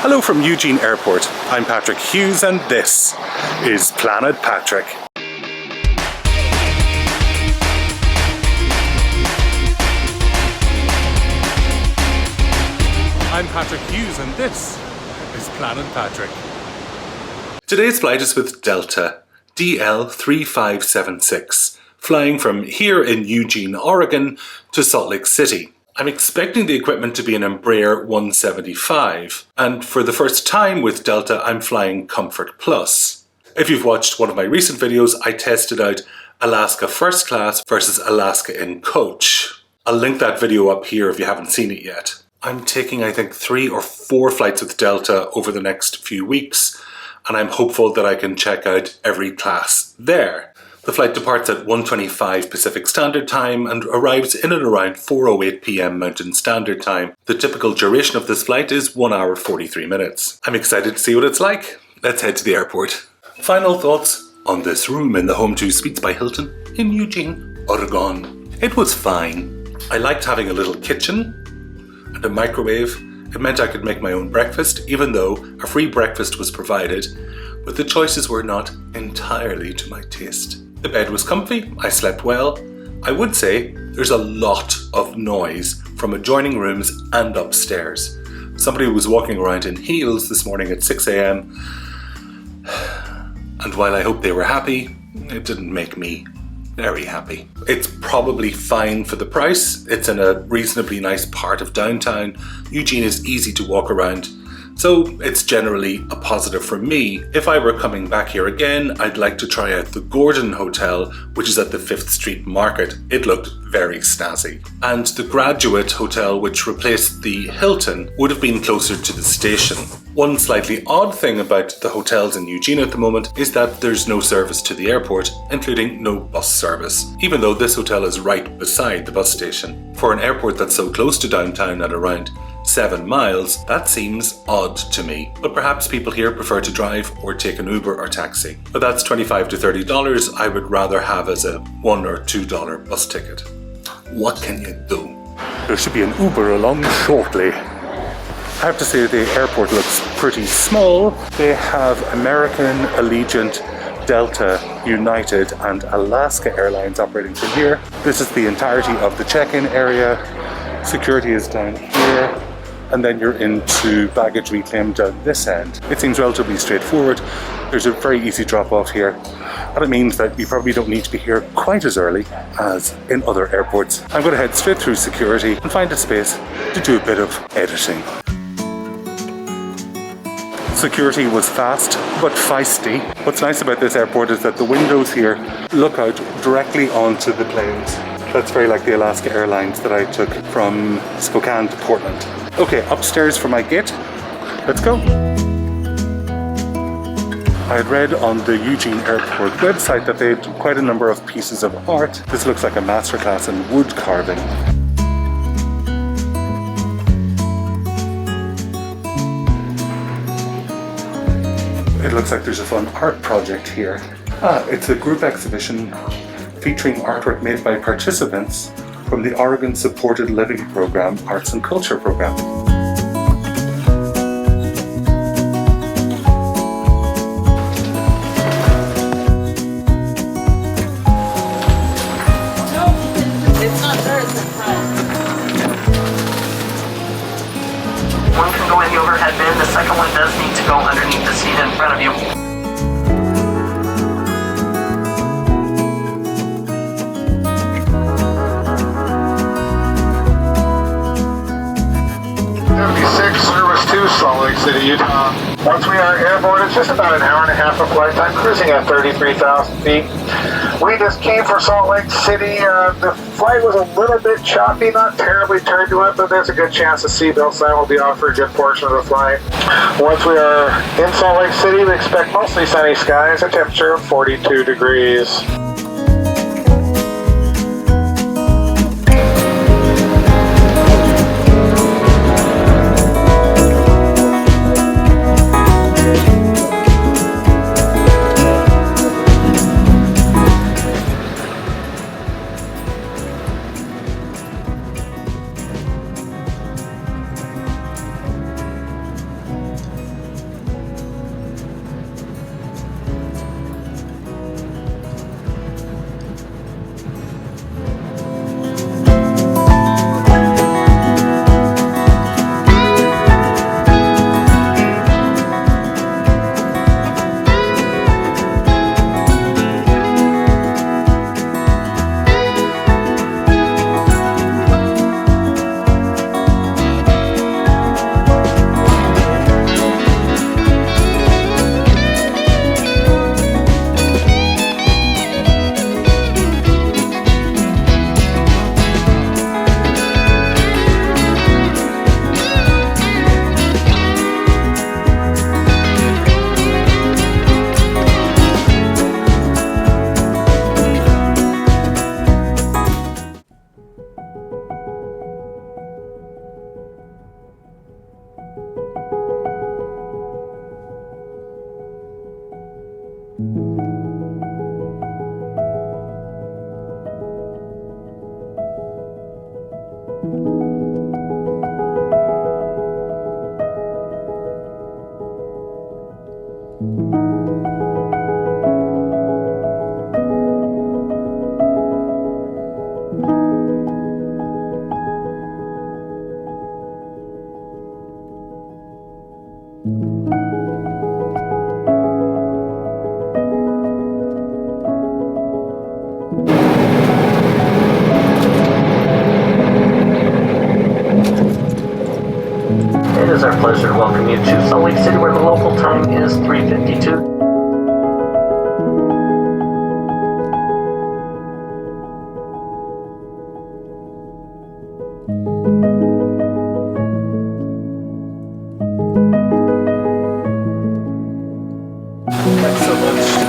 Hello from Eugene Airport. I'm Patrick Hughes and this is Planet Patrick. I'm Patrick Hughes and this is Planet Patrick. Today's flight is with Delta DL3576, flying from here in Eugene, Oregon to Salt Lake City. I'm expecting the equipment to be an Embraer 175, and for the first time with Delta I'm flying Comfort Plus. If you've watched one of my recent videos, I tested out Alaska First Class versus Alaska in Coach. I'll link that video up here if you haven't seen it yet. I'm taking I think 3 or 4 flights with Delta over the next few weeks, and I'm hopeful that I can check out every class there. The flight departs at 1:25 Pacific Standard Time and arrives in and around 4:08 PM Mountain Standard Time. The typical duration of this flight is 1 hour 43 minutes. I'm excited to see what it's like. Let's head to the airport. Final thoughts on this room in the Home 2 Suites by Hilton in Eugene, Oregon. It was fine. I liked having a little kitchen and a microwave. It meant I could make my own breakfast, even though a free breakfast was provided, but the choices were not entirely to my taste. The bed was comfy, I slept well. I would say there's a lot of noise from adjoining rooms and upstairs. Somebody was walking around in heels this morning at 6 AM, and while I hope they were happy, it didn't make me very happy. It's probably fine for the price. It's in a reasonably nice part of downtown. Eugene is easy to walk around, so it's generally a positive for me. If I were coming back here again, I'd like to try out the Gordon Hotel, which is at the 5th Street Market. It looked very snazzy. And the Graduate Hotel, which replaced the Hilton, would have been closer to the station. One slightly odd thing about the hotels in Eugene at the moment is that there's no service to the airport, including no bus service, even though this hotel is right beside the bus station. For an airport that's so close to downtown at around 7 miles, that seems odd to me. But perhaps people here prefer to drive or take an Uber or taxi. But that's $25 to $30 I would rather have as a $1 or $2 bus ticket. What can you do? There should be an Uber along shortly. I have to say the airport looks pretty small. They have American, Allegiant, Delta, United and Alaska Airlines operating from here. This is the entirety of the check-in area. Security is down here, and then you're into baggage reclaim down this end. It seems relatively straightforward. There's a very easy drop off here, and it means that you probably don't need to be here quite as early as in other airports. I'm going to head straight through security and find a space to do a bit of editing. Security was fast but feisty. What's nice about this airport is that the windows here look out directly onto the planes. That's very like the Alaska Airlines that I took from Spokane to Portland. Okay, upstairs for my gate. Let's go. I had read on the Eugene Airport website that they had quite a number of pieces of art. This looks like a masterclass in wood carving. It looks like there's a fun art project here. It's a group exhibition featuring artwork made by participants from the Oregon Supported Living Program Arts and Culture Program. It's not there, it's in front. One can go in the overhead bin, the second one does need to go underneath the seat in front of you. Service to Salt Lake City, Utah. Once we are airborne, it's just about an hour and a half of flight time, cruising at 33,000 feet. We just came from Salt Lake City. The flight was a little bit choppy, not terribly turbulent, but there's a good chance the seatbelt sign will be off for a good portion of the flight. Once we are in Salt Lake City, we expect mostly sunny skies, a temperature of 42 degrees. It is our pleasure to welcome you to Salt Lake City, where the local time is 3:52. Thanks so much.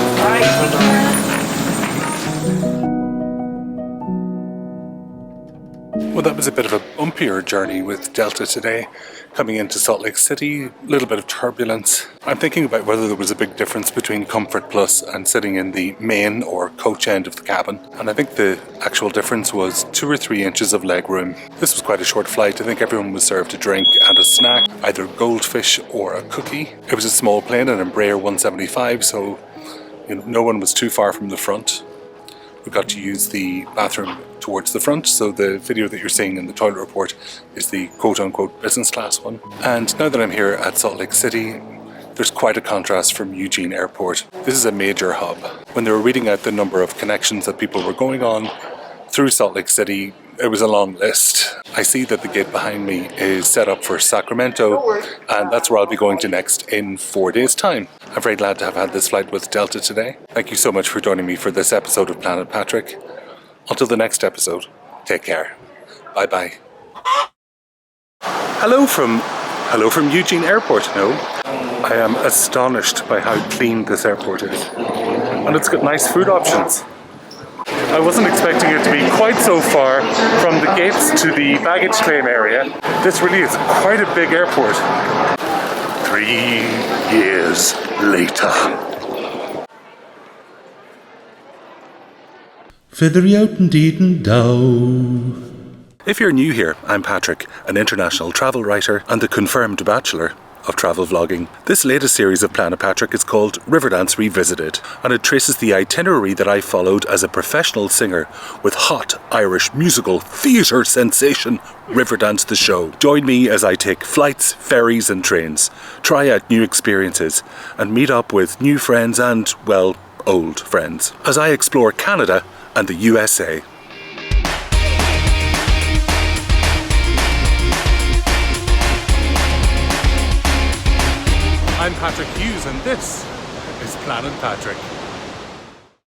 Well, that was a bit of a bumpier journey with Delta today. Coming into Salt Lake City, a little bit of turbulence. I'm thinking about whether there was a big difference between Comfort Plus and sitting in the main or coach end of the cabin. And I think the actual difference was 2 or 3 inches of leg room. This was quite a short flight. I think everyone was served a drink and a snack, either goldfish or a cookie. It was a small plane, an Embraer 175, so no one was too far from the front. We got to use the bathroom towards the front, so the video that you're seeing in the toilet report is the quote-unquote business class one. And now that I'm here at Salt Lake City, there's quite a contrast from Eugene Airport. This is a major hub. When they were reading out the number of connections that people were going on through Salt Lake City, it was a long list. I see that the gate behind me is set up for Sacramento, and that's where I'll be going to next in 4 days' time. I'm very glad to have had this flight with Delta today. Thank you so much for joining me for this episode of Planet Patrick. Until the next episode, take care. Bye-bye. Hello from Eugene Airport. No, I am astonished by how clean this airport is. And it's got nice food options. I wasn't expecting it to be quite so far from the gates to the baggage claim area. This really is quite a big airport. 3 years later. Feathery out and Eden dow. If you're new here, I'm Patrick, an international travel writer and the confirmed bachelor of travel vlogging. This latest series of Planet Patrick is called Riverdance Revisited, and it traces the itinerary that I followed as a professional singer with hot Irish musical theatre sensation Riverdance the Show. Join me as I take flights, ferries and trains, try out new experiences and meet up with new friends and, well, old friends, as I explore Canada and the USA. I'm Patrick Hughes and this is Planet Patrick.